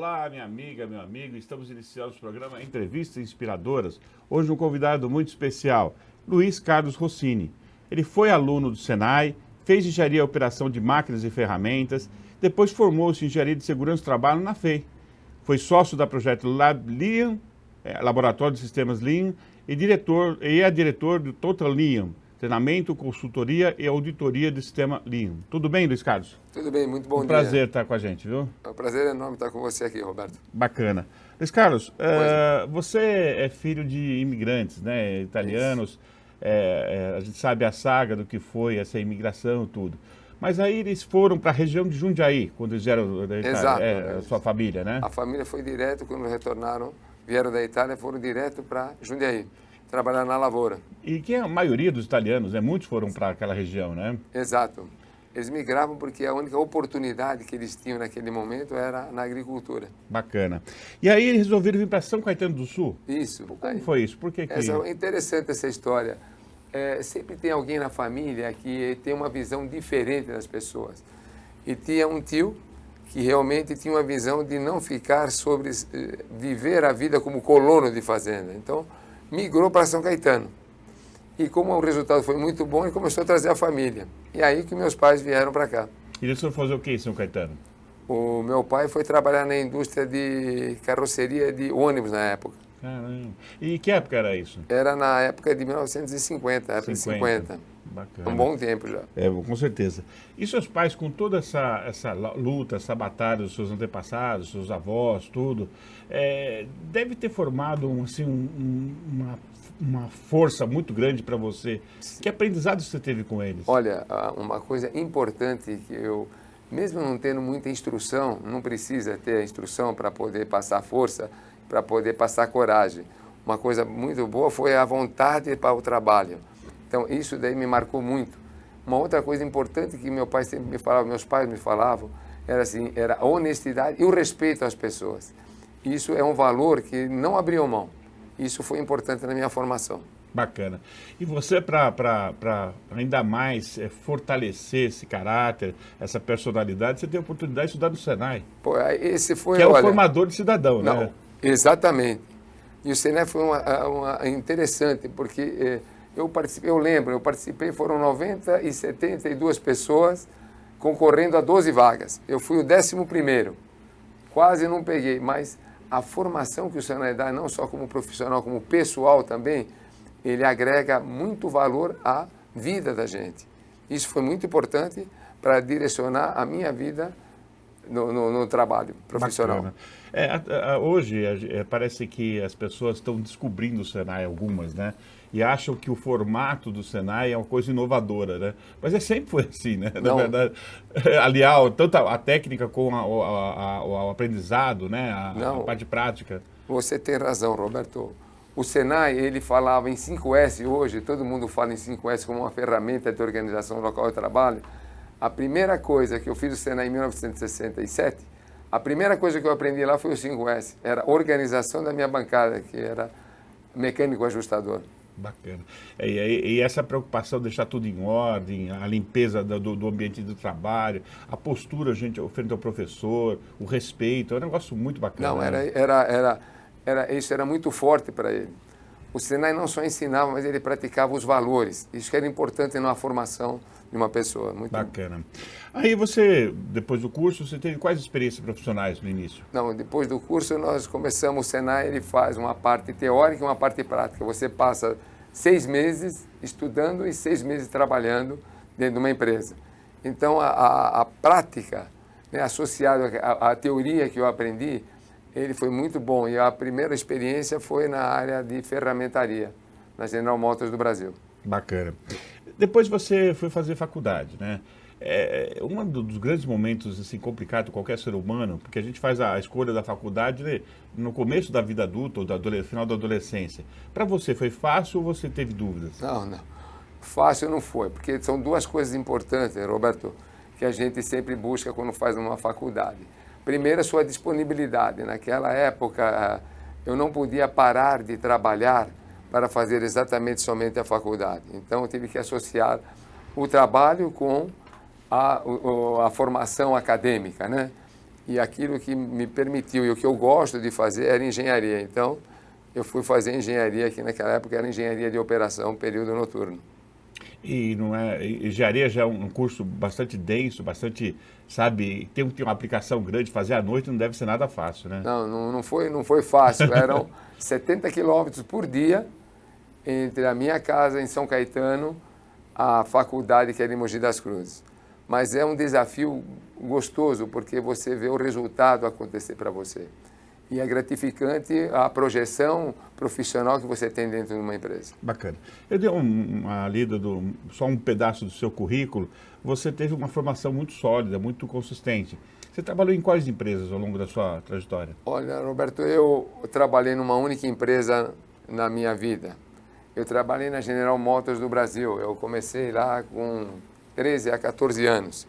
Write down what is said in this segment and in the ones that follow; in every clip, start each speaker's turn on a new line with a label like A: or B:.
A: Olá, minha amiga, meu amigo. Estamos iniciando o programa Entrevistas Inspiradoras. Hoje um convidado muito especial, Luiz Carlos Rossini. Ele foi aluno do Senai, fez engenharia e operação de máquinas e ferramentas, depois formou-se em engenharia de segurança do trabalho na FEI. Foi sócio da projeto Lean, Laboratório de Sistemas Lean, e é diretor do Total Lean, treinamento, consultoria e auditoria do sistema Lean. Tudo bem, Luiz Carlos?
B: Tudo bem, muito bom dia.
A: Um prazer estar com a gente, viu?
B: É um prazer enorme estar com você aqui, Roberto.
A: Bacana. Luiz Carlos, você é filho de imigrantes, né, italianos. A gente sabe a saga do que foi essa imigração e tudo. Mas aí eles foram para a região de Jundiaí, quando eles vieram da Itália,
B: Exato.
A: a sua família, né?
B: A família foi direto, quando retornaram, vieram da Itália, foram direto para Jundiaí, trabalhar na lavoura.
A: E que a maioria dos italianos, né, muitos foram para aquela região, né?
B: Exato. Eles migravam porque a única oportunidade que eles tinham naquele momento era na agricultura.
A: Bacana. E aí eles resolveram vir para São Caetano do Sul?
B: Isso.
A: Como foi isso? Por que que...
B: É interessante essa história. Sempre tem alguém na família que tem uma visão diferente das pessoas. E tinha um tio que realmente tinha uma visão de não ficar viver a vida como colono de fazenda. Então, migrou para São Caetano. E como o resultado foi muito bom, ele começou a trazer a família. E aí que meus pais vieram para cá.
A: E eles foram fazer o que em São Caetano?
B: O meu pai foi trabalhar na indústria de carroceria de ônibus na época.
A: Caramba. E que época era isso?
B: Era na época de 1950, época de 50.
A: Bacana.
B: Um bom tempo já.
A: Com certeza. E seus pais, com toda essa luta, essa batalha dos seus antepassados, seus avós, tudo, deve ter formado uma força muito grande para você. Que aprendizado você teve com eles?
B: Olha, uma coisa importante que mesmo não tendo muita instrução, não precisa ter instrução para poder passar força, para poder passar coragem. Uma coisa muito boa foi a vontade para o trabalho. Então, isso daí me marcou muito. Uma outra coisa importante que meu pai sempre me falava, meus pais me falavam, era a honestidade e o respeito às pessoas. Isso é um valor que não abriu mão. Isso foi importante na minha formação.
A: Bacana. E você, para ainda mais fortalecer esse caráter, essa personalidade, você tem a oportunidade de estudar no Senai.
B: Pô, esse foi,
A: que é o formador de cidadão,
B: não,
A: né?
B: Exatamente. E o Senai foi uma interessante, porque eu participei, foram 90 e 72 pessoas concorrendo a 12 vagas. Eu fui o 11º, quase não peguei, mas a formação que o Senai dá, não só como profissional, como pessoal também, ele agrega muito valor à vida da gente. Isso foi muito importante para direcionar a minha vida no trabalho profissional.
A: Hoje parece que as pessoas estão descobrindo o Senai, algumas, né? E acham que o formato do Senai é uma coisa inovadora, né? Mas sempre foi assim, né? Na verdade, aliar tanto a técnica com o aprendizado, né? A parte prática.
B: Você tem razão, Roberto. O Senai, ele falava em 5S hoje, todo mundo fala em 5S como uma ferramenta de organização local de trabalho. A primeira coisa que eu fiz no Senai em 1967, a primeira coisa que eu aprendi lá foi o 5S. Era a organização da minha bancada, que era mecânico ajustador.
A: Bacana. E essa preocupação de deixar tudo em ordem, a limpeza do ambiente do trabalho, a postura, gente, frente ao professor, o respeito, é um negócio muito bacana.
B: Não, isso era muito forte para ele. O Senai não só ensinava, mas ele praticava os valores. Isso que era importante na formação de uma pessoa. Muito
A: bacana. Aí você, depois do curso, você teve quais experiências profissionais no início?
B: Não, depois do curso nós começamos, o Senai ele faz uma parte teórica e uma parte prática. Você passa 6 meses estudando e 6 meses trabalhando dentro de uma empresa. Então a prática, né, associada à teoria que eu aprendi, ele foi muito bom. E a primeira experiência foi na área de ferramentaria, na General Motors do Brasil.
A: Bacana. Depois você foi fazer faculdade, né? Um dos grandes momentos assim, complicados de qualquer ser humano, porque a gente faz a escolha da faculdade, né, no começo da vida adulta ou final da adolescência. Para você foi fácil ou você teve dúvidas?
B: Não. Fácil não foi, porque são duas coisas importantes, Roberto, que a gente sempre busca quando faz uma faculdade. Primeiro, a sua disponibilidade. Naquela época, eu não podia parar de trabalhar para fazer exatamente somente a faculdade. Então, eu tive que associar o trabalho com a formação acadêmica, né? E aquilo que me permitiu, e o que eu gosto de fazer era engenharia. Então, eu fui fazer engenharia, que naquela época era engenharia de operação, período noturno.
A: E não é, engenharia já é um curso bastante denso, bastante, sabe, tem uma aplicação grande, fazer à noite não deve ser nada fácil, né?
B: Não foi fácil. Eram 70 quilômetros por dia entre a minha casa em São Caetano, a faculdade que era em Mogi das Cruzes. Mas é um desafio gostoso, porque você vê o resultado acontecer para você. E é gratificante a projeção profissional que você tem dentro de uma empresa.
A: Bacana. Eu dei uma lida, só um pedaço do seu currículo. Você teve uma formação muito sólida, muito consistente. Você trabalhou em quais empresas ao longo da sua trajetória?
B: Olha, Roberto, eu trabalhei numa única empresa na minha vida. Eu trabalhei na General Motors do Brasil. Eu comecei lá com 13 a 14 anos.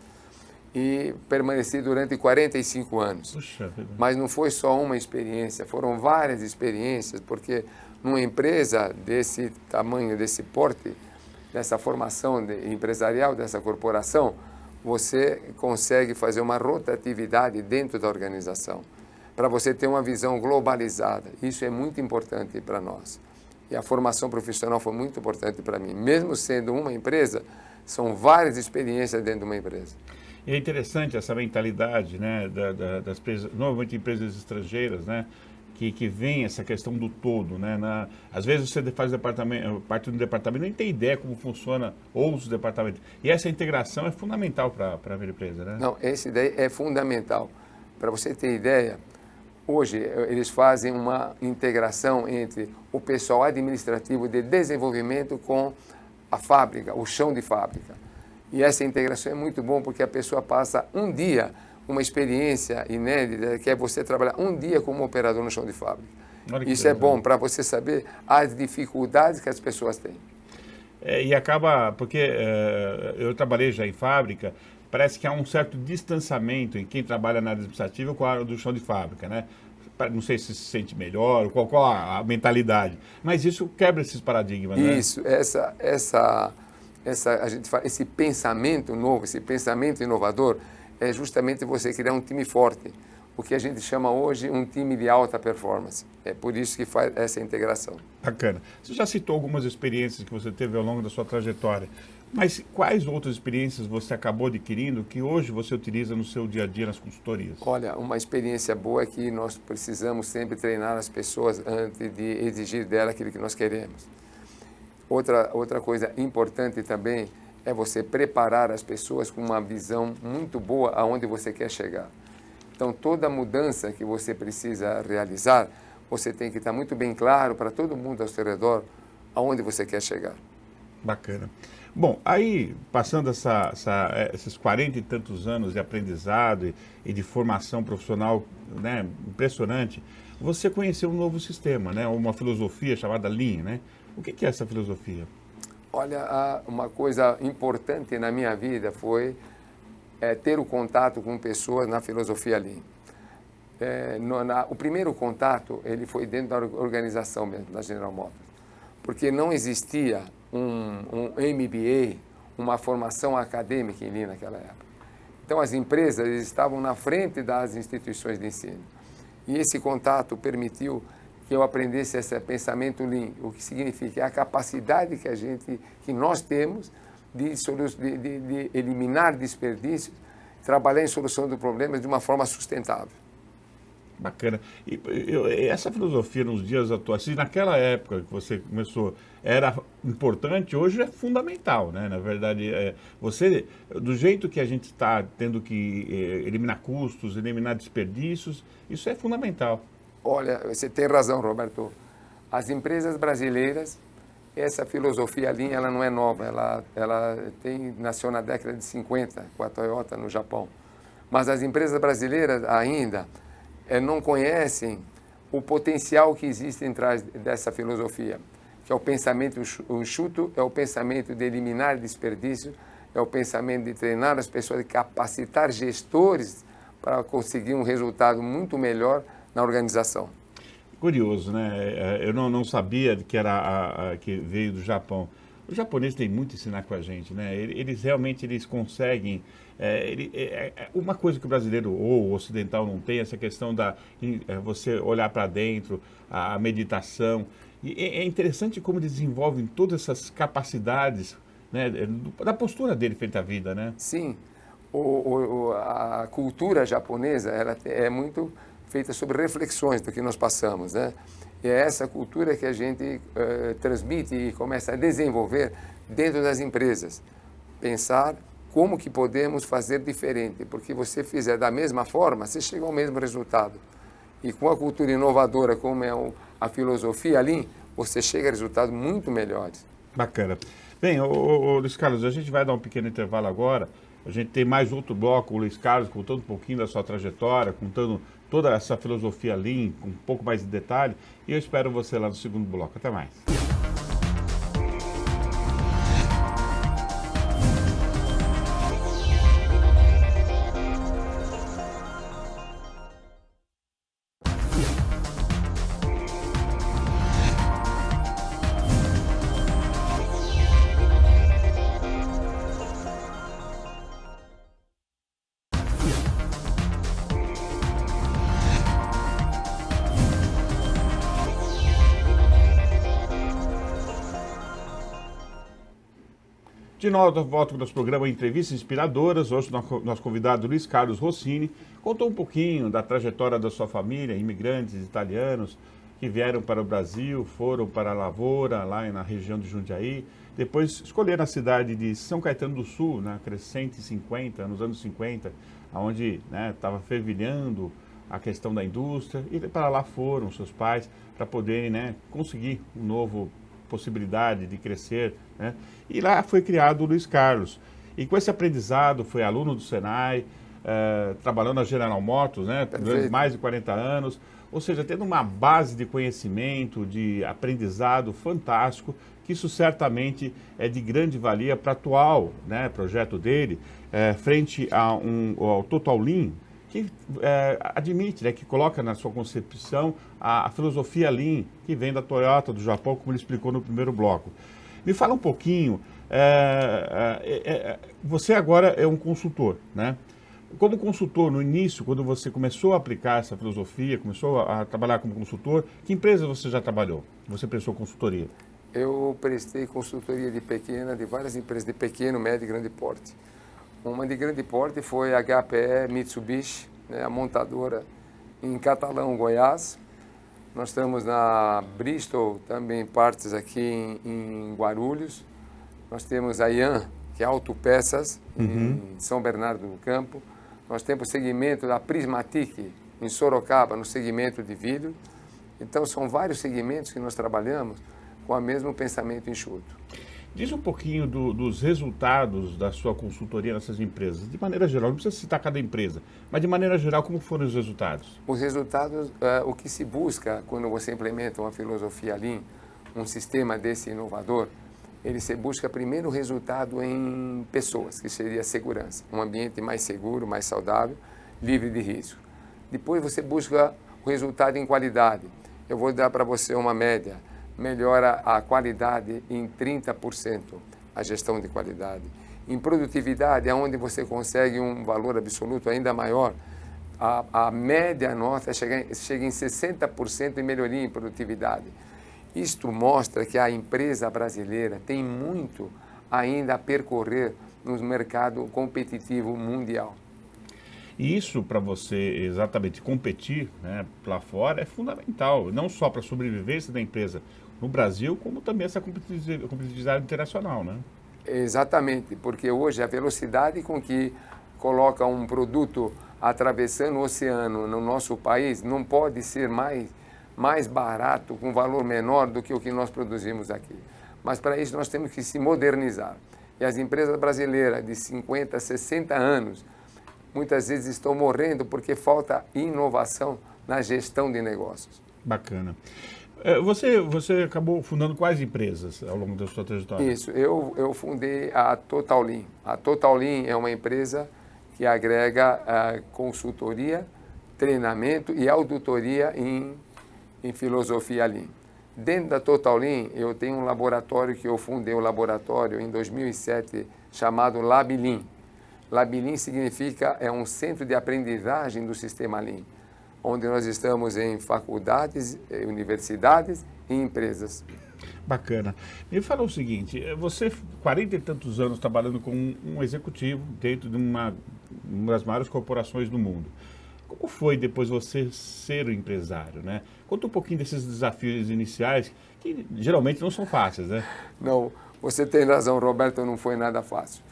B: E permaneci durante 45 anos.
A: Puxa vida.
B: Mas não foi só uma experiência, foram várias experiências, porque numa empresa desse tamanho, desse porte, dessa formação empresarial, dessa corporação, você consegue fazer uma rotatividade dentro da organização, para você ter uma visão globalizada. Isso é muito importante para nós. E a formação profissional foi muito importante para mim. Mesmo sendo uma empresa, são várias experiências dentro de uma empresa.
A: E é interessante essa mentalidade, né, das empresas, normalmente empresas estrangeiras, né, que vem essa questão do todo, né, às vezes você faz parte do departamento, nem tem ideia como funciona outros departamentos. E essa integração é fundamental para a minha empresa, né?
B: Não, essa ideia é fundamental. Para você ter ideia, hoje eles fazem uma integração entre o pessoal administrativo de desenvolvimento com a fábrica, o chão de fábrica. E essa integração é muito bom porque a pessoa passa um dia, uma experiência inédita, que é você trabalhar um dia como operador no chão de fábrica. Isso é bom para você saber as dificuldades que as pessoas têm.
A: E acaba, porque eu trabalhei já em fábrica, parece que há um certo distanciamento em quem trabalha na área administrativa com a área do chão de fábrica, né? Não sei se se sente melhor, qual a mentalidade, mas isso quebra esses paradigmas, né?
B: Isso, a gente fala, esse pensamento novo, esse pensamento inovador, é justamente você criar um time forte, o que a gente chama hoje um time de alta performance. É por isso que faz essa integração.
A: Bacana. Você já citou algumas experiências que você teve ao longo da sua trajetória, mas quais outras experiências você acabou adquirindo que hoje você utiliza no seu dia a dia nas consultorias?
B: Olha, uma experiência boa é que nós precisamos sempre treinar as pessoas antes de exigir dela aquilo que nós queremos. Outra coisa importante também é você preparar as pessoas com uma visão muito boa aonde você quer chegar. Então, toda mudança que você precisa realizar, você tem que estar muito bem claro para todo mundo ao seu redor aonde você quer chegar.
A: Bacana. Bom, aí, passando esses 40 e tantos anos de aprendizado e de formação profissional, né, impressionante, você conheceu um novo sistema, né, uma filosofia chamada Lean, né? O que é essa filosofia?
B: Olha, uma coisa importante na minha vida foi ter o contato com pessoas na filosofia Lean. O primeiro contato ele foi dentro da organização mesmo, da General Motors, porque não existia um MBA, uma formação acadêmica em Lean naquela época. Então, as empresas estavam na frente das instituições de ensino. E esse contato permitiu que eu aprendesse esse pensamento Lean, o que significa a capacidade que nós temos de eliminar desperdícios, trabalhar em solução de problemas de uma forma sustentável.
A: Bacana. E essa filosofia nos dias atuais, se naquela época que você começou era importante, hoje é fundamental, né? Na verdade, você, do jeito que a gente está tendo que eliminar custos, eliminar desperdícios, isso é fundamental.
B: Olha, você tem razão, Roberto. As empresas brasileiras, essa filosofia Lean, ela não é nova, ela nasceu na década de 50, com a Toyota no Japão. Mas as empresas brasileiras ainda não conhecem o potencial que existe em trás dessa filosofia, que é o pensamento enxuto, é o pensamento de eliminar desperdício, é o pensamento de treinar as pessoas, de capacitar gestores para conseguir um resultado muito melhor na organização.
A: Curioso, né? Eu não sabia que era que veio do Japão. O japonês tem muito a ensinar com a gente, né? Eles realmente conseguem. Uma coisa que o brasileiro ou o ocidental não tem, essa questão você olhar para dentro, a meditação. E é interessante como eles desenvolvem todas essas capacidades, né, da postura dele frente à vida, né?
B: Sim, a cultura japonesa ela é muito feita sobre reflexões do que nós passamos, né? E é essa cultura que a gente transmite e começa a desenvolver dentro das empresas. Pensar como que podemos fazer diferente, porque você fizer da mesma forma, você chega ao mesmo resultado. E com a cultura inovadora, como é a filosofia ali, você chega a resultados muito melhores.
A: Bacana. Bem, ô Luiz Carlos, a gente vai dar um pequeno intervalo agora. A gente tem mais outro bloco, o Luiz Carlos contando um pouquinho da sua trajetória, contando toda essa filosofia Lean, com um pouco mais de detalhe. E eu espero você lá no segundo bloco. Até mais. De volta com o nosso programa Entrevistas Inspiradoras. Hoje nosso convidado Luiz Carlos Rossini contou um pouquinho da trajetória da sua família, imigrantes italianos que vieram para o Brasil, foram para a Lavoura, lá na região de Jundiaí, depois escolheram a cidade de São Caetano do Sul, na Crescente 50, nos anos 50, onde estava fervilhando a questão da indústria, e para lá foram seus pais para poderem conseguir um novo possibilidade de crescer, né? E lá foi criado o Luiz Carlos. E com esse aprendizado, foi aluno do Senai, trabalhando na General Motors, né? Durante mais de 40 anos, ou seja, tendo uma base de conhecimento, de aprendizado fantástico, que isso certamente é de grande valia para o atual, né, projeto dele, frente ao Total Lean, que admite, né, que coloca na sua concepção a filosofia Lean, que vem da Toyota, do Japão, como ele explicou no primeiro bloco. Me fala um pouquinho, você agora é um consultor, né? Como consultor, no início, quando você começou a aplicar essa filosofia, começou a trabalhar como consultor, que empresa você já trabalhou? Você prestou consultoria?
B: Eu prestei consultoria de várias empresas de pequeno, médio e grande porte. Uma de grande porte foi a HPE Mitsubishi, né, a montadora em Catalão, Goiás. Nós estamos na Bristol, também partes aqui em Guarulhos. Nós temos a Ian, que é autopeças, em São Bernardo do Campo. Nós temos o segmento da Prismatic, em Sorocaba, no segmento de vidro. Então, são vários segmentos que nós trabalhamos com o mesmo pensamento enxuto.
A: Diz um pouquinho dos resultados da sua consultoria nessas empresas, de maneira geral, não precisa citar cada empresa, mas de maneira geral, como foram os resultados?
B: Os resultados, o que se busca quando você implementa uma filosofia Lean, um sistema desse inovador, ele se busca primeiro o resultado em pessoas, que seria a segurança, um ambiente mais seguro, mais saudável, livre de risco. Depois você busca o resultado em qualidade. Eu vou dar para você uma média. Melhora a qualidade em 30%, a gestão de qualidade. Em produtividade, é onde você consegue um valor absoluto ainda maior, a média nossa chega em 60% em melhoria em produtividade. Isto mostra que a empresa brasileira tem muito ainda a percorrer no mercado competitivo mundial.
A: E isso, para você exatamente competir, né, lá fora, é fundamental, não só para a sobrevivência da empresa no Brasil, como também essa competitividade internacional, né?
B: Exatamente, porque hoje a velocidade com que coloca um produto atravessando o oceano no nosso país não pode ser mais barato, com valor menor do que o que nós produzimos aqui. Mas para isso nós temos que se modernizar. E as empresas brasileiras de 50, 60 anos, muitas vezes estão morrendo porque falta inovação na gestão de negócios.
A: Bacana. Você acabou fundando quais empresas ao longo da sua trajetória?
B: Isso, eu fundei a Total Lean. A Total Lean é uma empresa que agrega consultoria, treinamento e auditoria em filosofia Lean. Dentro da Total Lean, eu tenho um laboratório que eu fundei, um laboratório em 2007, chamado Lab Lean. Lab Lean significa, é um centro de aprendizagem do sistema Lean, onde nós estamos em faculdades, universidades e empresas.
A: Bacana. Me fala o seguinte, você, 40 e tantos anos trabalhando com um executivo dentro de uma das maiores corporações do mundo. Como foi depois você ser o empresário, né? Conta um pouquinho desses desafios iniciais, que geralmente não são fáceis, né?
B: Não, você tem razão, Roberto, não foi nada fácil.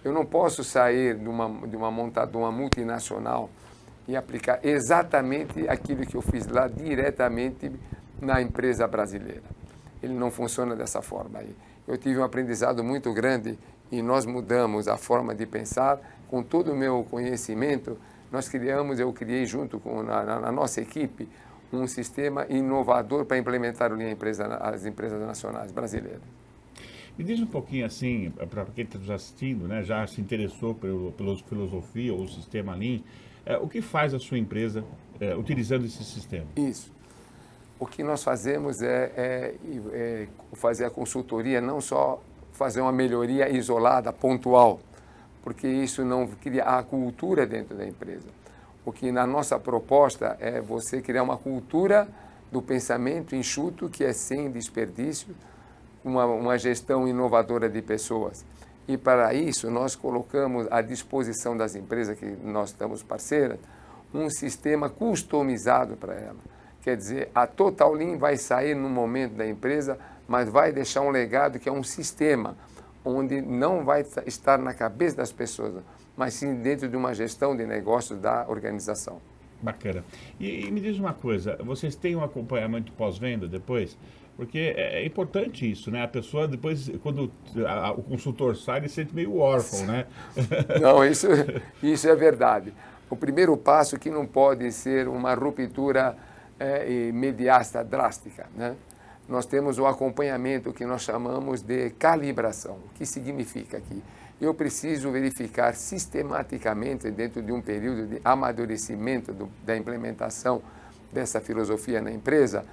B: Eu não posso sair de uma multinacional e aplicar exatamente aquilo que eu fiz lá diretamente na empresa brasileira. Ele não funciona dessa forma aí. Eu tive um aprendizado muito grande e nós mudamos a forma de pensar. Com todo o meu conhecimento, eu criei junto com a nossa equipe um sistema inovador para implementar as empresas nacionais brasileiras.
A: Me diz um pouquinho assim, para quem está nos assistindo, né, já se interessou pela filosofia ou sistema Lean, o que faz a sua empresa utilizando esse sistema?
B: Isso. O que nós fazemos é fazer a consultoria, não só fazer uma melhoria isolada, pontual, porque isso não cria a cultura dentro da empresa. O que na nossa proposta é você criar uma cultura do pensamento enxuto, que é sem desperdício, uma gestão inovadora de pessoas. E para isso nós colocamos à disposição das empresas que nós estamos parceiras, um sistema customizado para ela. Quer dizer, a Total Lean vai sair no momento da empresa, mas vai deixar um legado que é um sistema, onde não vai estar na cabeça das pessoas, mas sim dentro de uma gestão de negócios da organização.
A: Bacana. E me diz uma coisa, vocês têm um acompanhamento pós-venda depois? Porque é importante isso, né? A pessoa depois, quando o consultor sai, ele se sente meio órfão, né?
B: Não, isso é verdade. O primeiro passo que não pode ser uma ruptura imediata, drástica, né? Nós temos o acompanhamento que nós chamamos de calibração. O que significa que eu preciso verificar sistematicamente, dentro de um período de amadurecimento da implementação dessa filosofia na empresa,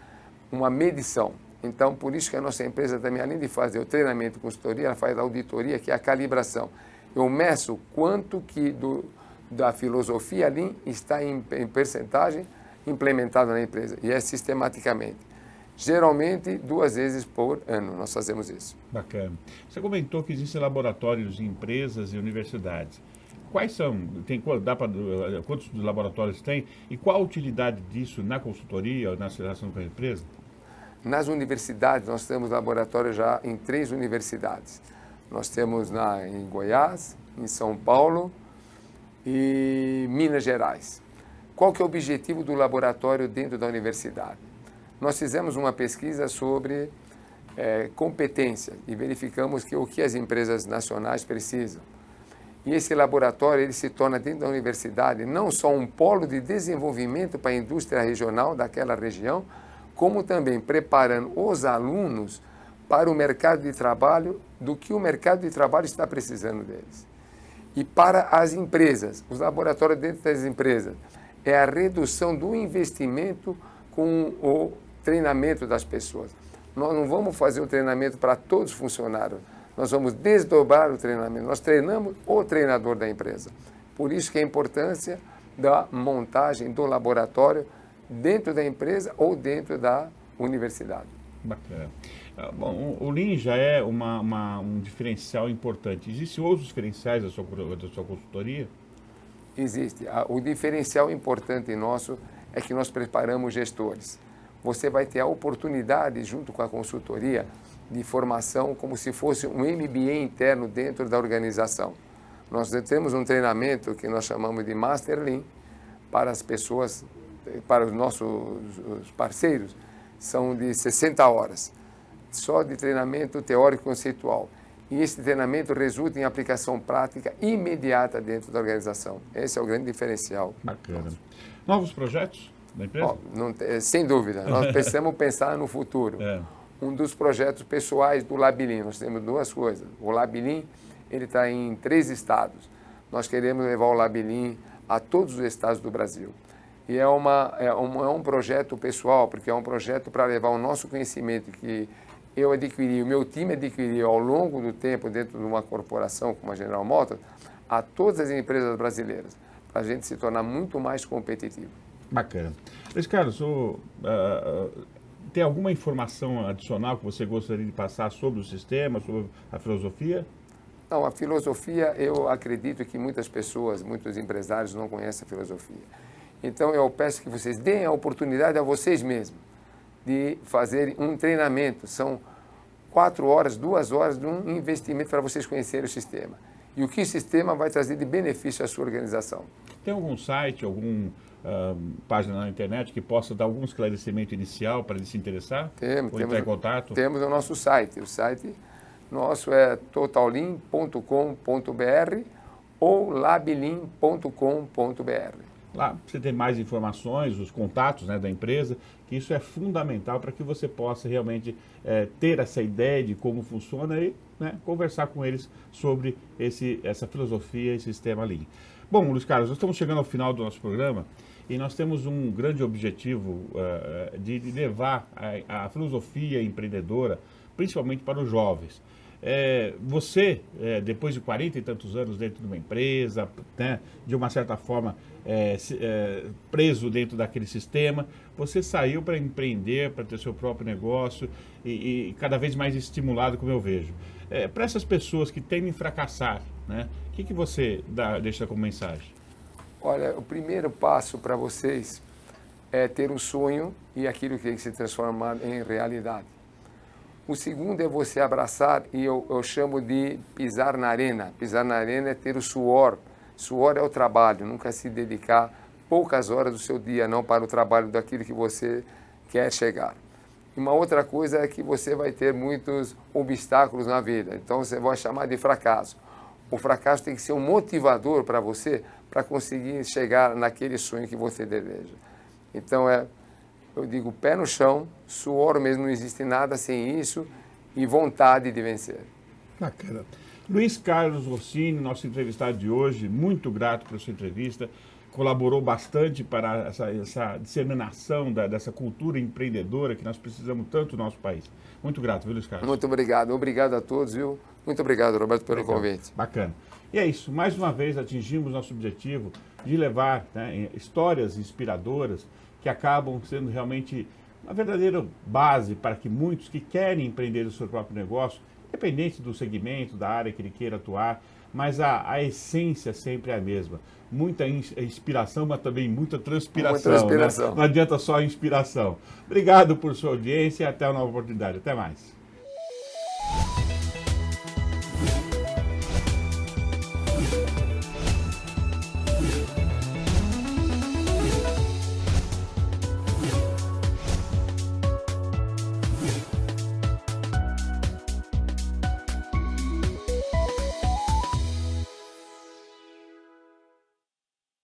B: uma medição. Então, por isso que a nossa empresa também, além de fazer o treinamento e consultoria, ela faz a auditoria, que é a calibração. Eu meço quanto que da filosofia Lean está em percentagem implementada na empresa, e é sistematicamente. Geralmente, 2 vezes por ano nós fazemos isso.
A: Bacana. Você comentou que existem laboratórios em empresas e universidades. Quais são? Quantos laboratórios tem? E qual a utilidade disso na consultoria ou na relação com a empresa?
B: Nas universidades, nós temos laboratórios já em 3 universidades. Nós temos em Goiás, em São Paulo e Minas Gerais. Qual que é o objetivo do laboratório dentro da universidade? Nós fizemos uma pesquisa sobre competência e verificamos o que as empresas nacionais precisam. E esse laboratório ele se torna, dentro da universidade, não só um polo de desenvolvimento para a indústria regional daquela região, como também preparando os alunos para o mercado de trabalho, do que o mercado de trabalho está precisando deles. E para as empresas, os laboratórios dentro das empresas, é a redução do investimento com o treinamento das pessoas. Nós não vamos fazer o treinamento para todos os funcionários, nós vamos desdobrar o treinamento, nós treinamos o treinador da empresa. Por isso que a importância da montagem do laboratório dentro da empresa ou dentro da universidade.
A: Bacana. Bom, o Lean já é um diferencial importante. Existem outros diferenciais da sua consultoria?
B: Existe. O diferencial importante nosso é que nós preparamos gestores. Você vai ter a oportunidade, junto com a consultoria, de formação como se fosse um MBA interno dentro da organização. Nós temos um treinamento que nós chamamos de Master Lean para as pessoas, para os nossos parceiros, são de 60 horas, só de treinamento teórico conceitual. E esse treinamento resulta em aplicação prática imediata dentro da organização. Esse é o grande diferencial.
A: Bacana. Novos projetos da empresa?
B: Sem dúvida. Nós precisamos pensar no futuro. Um dos projetos pessoais do Lab Lean, nós temos 2 coisas. O Lab Lean, ele está em 3 estados. Nós queremos levar o Lab Lean a todos os estados do Brasil. E é um projeto pessoal, porque é um projeto para levar o nosso conhecimento que eu adquiri, o meu time adquiriu ao longo do tempo dentro de uma corporação como a General Motors, a todas as empresas brasileiras, para a gente se tornar muito mais competitivo.
A: Bacana. Luiz Carlos, tem alguma informação adicional que você gostaria de passar sobre o sistema, sobre a filosofia?
B: Não, a filosofia, eu acredito que muitas pessoas, muitos empresários não conhecem a filosofia. Então, eu peço que vocês deem a oportunidade a vocês mesmos de fazerem um treinamento. São 4 horas, 2 horas de um investimento para vocês conhecerem o sistema. E o que o sistema vai trazer de benefício à sua organização.
A: Tem algum site, alguma página na internet que possa dar algum esclarecimento inicial para ele se interessar? Ou entrar em contato?
B: Temos o nosso site. O site nosso é totalin.com.br ou labilin.com.br.
A: Lá você tem mais informações, os contatos, né, da empresa, que isso é fundamental para que você possa realmente ter essa ideia de como funciona e, né, conversar com eles sobre essa filosofia e sistema Lean. Bom, Luiz Carlos, nós estamos chegando ao final do nosso programa e nós temos um grande objetivo de levar a filosofia empreendedora, principalmente para os jovens. Você, depois de 40 e tantos anos dentro de uma empresa, né, de uma certa forma preso dentro daquele sistema, você saiu para empreender, para ter seu próprio negócio e cada vez mais estimulado, como eu vejo. Para essas pessoas que temem fracassar, né, o que você deixa como mensagem?
B: Olha, o primeiro passo para vocês é ter um sonho e aquilo que tem que se transformar em realidade. O segundo é você abraçar, e eu chamo de pisar na arena. Pisar na arena é ter o suor. Suor é o trabalho, nunca se dedicar poucas horas do seu dia, não para o trabalho daquilo que você quer chegar. E uma outra coisa é que você vai ter muitos obstáculos na vida, então você vai chamar de fracasso. O fracasso tem que ser um motivador para você, para conseguir chegar naquele sonho que você deseja. Então eu digo, pé no chão, suor mesmo, não existe nada sem isso, e vontade de vencer.
A: Bacana. Luiz Carlos Rossini, nosso entrevistado de hoje, muito grato pela sua entrevista, colaborou bastante para essa disseminação dessa cultura empreendedora que nós precisamos tanto no nosso país. Muito grato, viu, Luiz Carlos?
B: Muito obrigado. Obrigado a todos, viu? Muito obrigado, Roberto, pelo convite.
A: Bacana. E é isso, mais uma vez atingimos nosso objetivo de levar, né, histórias inspiradoras que acabam sendo realmente uma verdadeira base para que muitos que querem empreender o seu próprio negócio, independente do segmento, da área que ele queira atuar, mas a essência sempre é a mesma. Muita inspiração, mas também muita transpiração. Muita transpiração. Né? Não adianta só a inspiração. Obrigado por sua audiência e até uma nova oportunidade. Até mais.